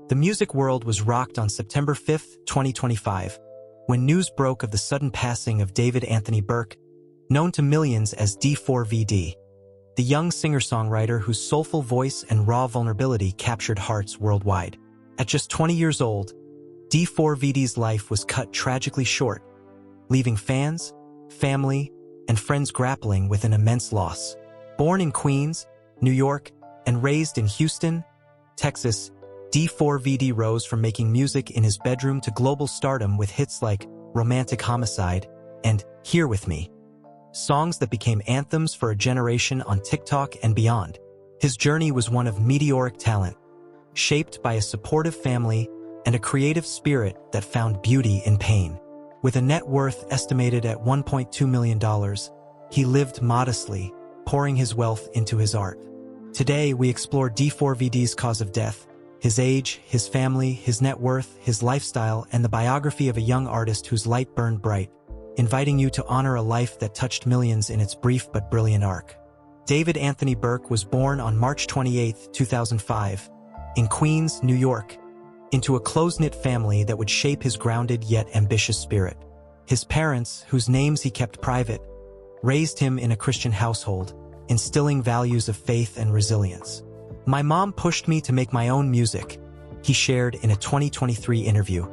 The music world was rocked on September 5, 2025, when news broke of the sudden passing of David Anthony Burke, known to millions as D4vd. The young singer-songwriter whose soulful voice and raw vulnerability captured hearts worldwide. At just 20 years old, D4vd's life was cut tragically short, leaving fans, family, and friends grappling with an immense loss. Born in Queens, New York, and raised in Houston, Texas, D4vd rose from making music in his bedroom to global stardom with hits like Romantic Homicide and Here With Me, songs that became anthems for a generation on TikTok and beyond. His journey was one of meteoric talent, shaped by a supportive family and a creative spirit that found beauty in pain. With a net worth estimated at $1.2 million, he lived modestly, pouring his wealth into his art. Today, we explore D4vd's cause of death, his age, his family, his net worth, his lifestyle, and the biography of a young artist whose light burned bright, inviting you to honor a life that touched millions in its brief but brilliant arc. David Anthony Burke was born on March 28, 2005, in Queens, New York, into a close-knit family that would shape his grounded yet ambitious spirit. His parents, whose names he kept private, raised him in a Christian household, instilling values of faith and resilience. "My mom pushed me to make my own music," he shared in a 2023 interview,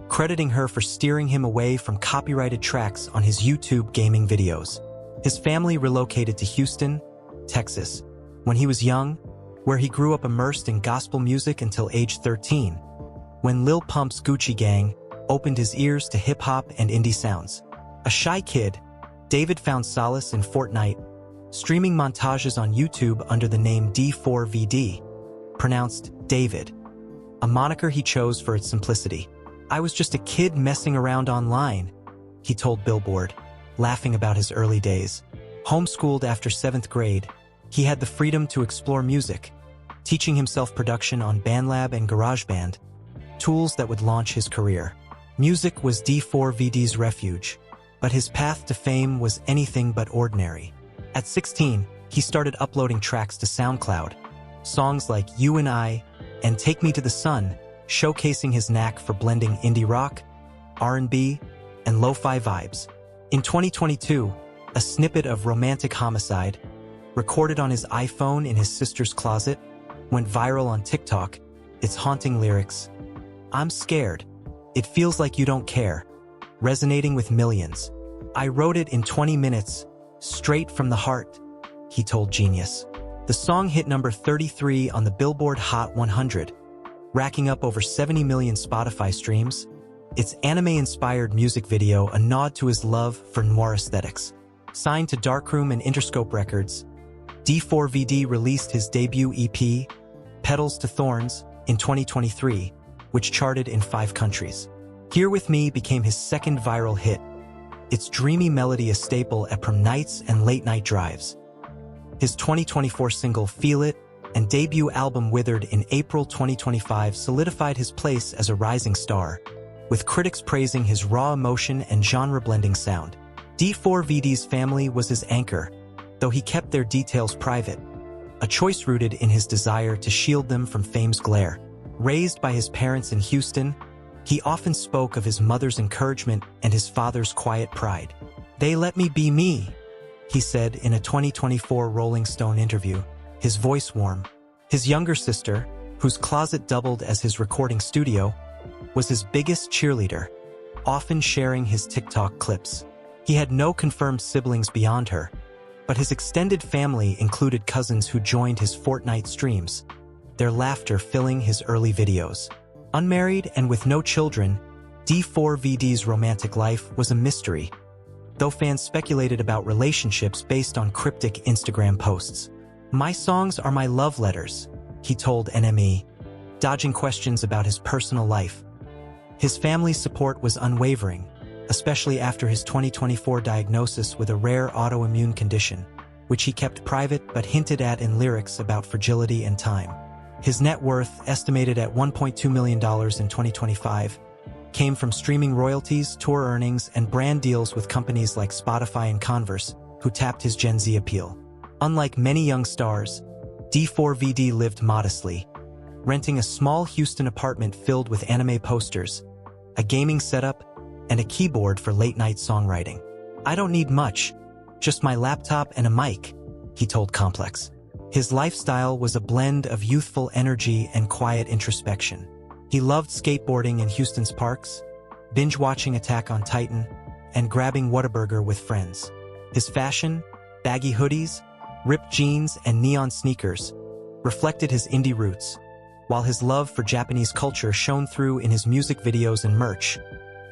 crediting her for steering him away from copyrighted tracks on his YouTube gaming videos. His family relocated to Houston, Texas, when he was young, where he grew up immersed in gospel music until age 13, when Lil Pump's Gucci Gang opened his ears to hip-hop and indie sounds. A shy kid, David found solace in Fortnite, streaming montages on YouTube under the name D4vd, pronounced David, a moniker he chose for its simplicity. "I was just a kid messing around online," he told Billboard, laughing about his early days. Homeschooled after 7th grade, he had the freedom to explore music, teaching himself production on BandLab and GarageBand, tools that would launch his career. Music was D4vd's refuge, but his path to fame was anything but ordinary. At 16, he started uploading tracks to SoundCloud, songs like You and I and Take Me to the Sun, showcasing his knack for blending indie rock, R&B, and lo-fi vibes. In 2022, a snippet of Romantic Homicide, recorded on his iPhone in his sister's closet, went viral on TikTok. Its haunting lyrics, "I'm scared. It feels like you don't care," resonating with millions. "I wrote it in 20 minutes, straight from the heart," he told Genius. The song hit number 33 on the Billboard Hot 100, racking up over 70 million Spotify streams. Its anime-inspired music video a nod to his love for noir aesthetics. Signed to Darkroom and Interscope Records, D4vd released his debut EP, Petals to Thorns, in 2023, which charted in 5 countries. Here With Me became his second viral hit, its dreamy melody a staple at prom nights and late-night drives. His 2024 single Feel It and debut album Withered in April 2025 solidified his place as a rising star, with critics praising his raw emotion and genre-blending sound. D4vd's family was his anchor, though he kept their details private, a choice rooted in his desire to shield them from fame's glare. Raised by his parents in Houston, he often spoke of his mother's encouragement and his father's quiet pride. "They let me be me," he said in a 2024 Rolling Stone interview, his voice warm. His younger sister, whose closet doubled as his recording studio, was his biggest cheerleader, often sharing his TikTok clips. He had no confirmed siblings beyond her, but his extended family included cousins who joined his Fortnite streams, their laughter filling his early videos. Unmarried and with no children, D4vd's romantic life was a mystery, though fans speculated about relationships based on cryptic Instagram posts. "My songs are my love letters," he told NME, dodging questions about his personal life. His family's support was unwavering, especially after his 2024 diagnosis with a rare autoimmune condition, which he kept private but hinted at in lyrics about fragility and time. His net worth, estimated at $1.2 million in 2025, came from streaming royalties, tour earnings, and brand deals with companies like Spotify and Converse, who tapped his Gen Z appeal. Unlike many young stars, D4vd lived modestly, renting a small Houston apartment filled with anime posters, a gaming setup, and a keyboard for late-night songwriting. "I don't need much, just my laptop and a mic," he told Complex. His lifestyle was a blend of youthful energy and quiet introspection. He loved skateboarding in Houston's parks, binge-watching Attack on Titan, and grabbing Whataburger with friends. His fashion, baggy hoodies, ripped jeans, and neon sneakers, reflected his indie roots, while his love for Japanese culture shone through in his music videos and merch,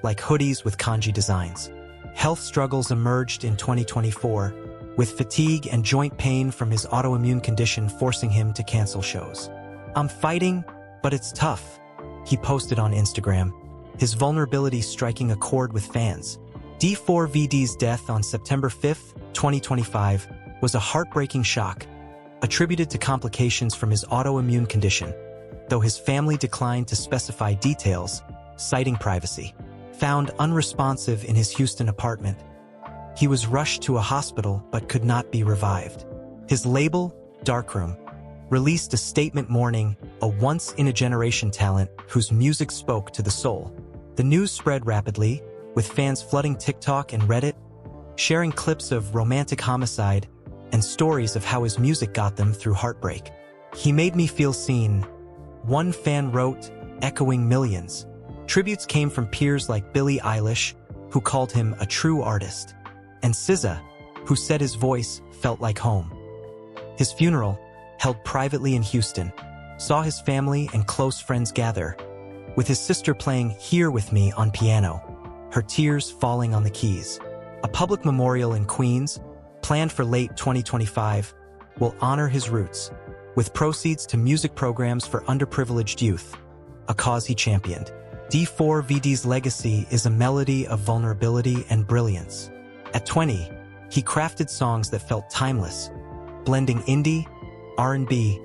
like hoodies with kanji designs. Health struggles emerged in 2024, with fatigue and joint pain from his autoimmune condition forcing him to cancel shows. "I'm fighting, but it's tough," he posted on Instagram, his vulnerability striking a chord with fans. D4vd's death on September 5, 2025, was a heartbreaking shock, attributed to complications from his autoimmune condition, though his family declined to specify details, citing privacy. Found unresponsive in his Houston apartment, he was rushed to a hospital but could not be revived. His label, Darkroom, released a statement mourning a once-in-a-generation talent whose music spoke to the soul. The news spread rapidly, with fans flooding TikTok and Reddit, sharing clips of romantic Homicide and stories of how his music got them through heartbreak. "He made me feel seen," one fan wrote, echoing millions. Tributes came from peers like Billie Eilish, who called him a true artist, and SZA, who said his voice felt like home. His funeral, held privately in Houston, saw his family and close friends gather, with his sister playing "Here With Me" on piano, her tears falling on the keys. A public memorial in Queens, planned for late 2025, will honor his roots, with proceeds to music programs for underprivileged youth, a cause he championed. D4vd's legacy is a melody of vulnerability and brilliance. At 20, he crafted songs that felt timeless, blending indie, R&B,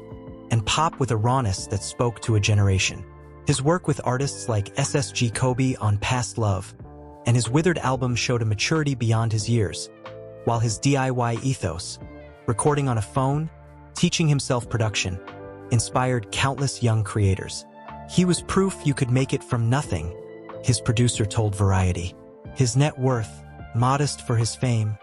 and pop with a rawness that spoke to a generation. His work with artists like SSG Kobe on Past Love and his Withered album showed a maturity beyond his years, while his DIY ethos, recording on a phone, teaching himself production, inspired countless young creators. "He was proof you could make it from nothing," his producer told Variety. His net worth, modest for his fame,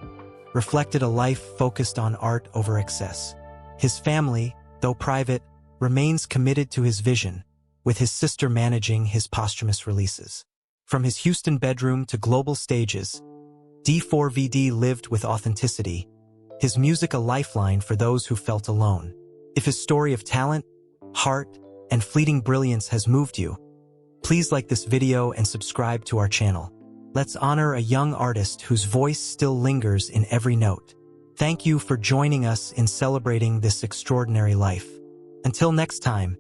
reflected a life focused on art over excess. His family, though private, remains committed to his vision, with his sister managing his posthumous releases. From his Houston bedroom to global stages, D4vd lived with authenticity, his music a lifeline for those who felt alone. If his story of talent, heart, and fleeting brilliance has moved you, please like this video and subscribe to our channel. Let's honor a young artist whose voice still lingers in every note. Thank you for joining us in celebrating this extraordinary life. Until next time,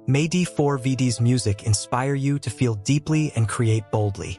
may D4vd's music inspire you to feel deeply and create boldly.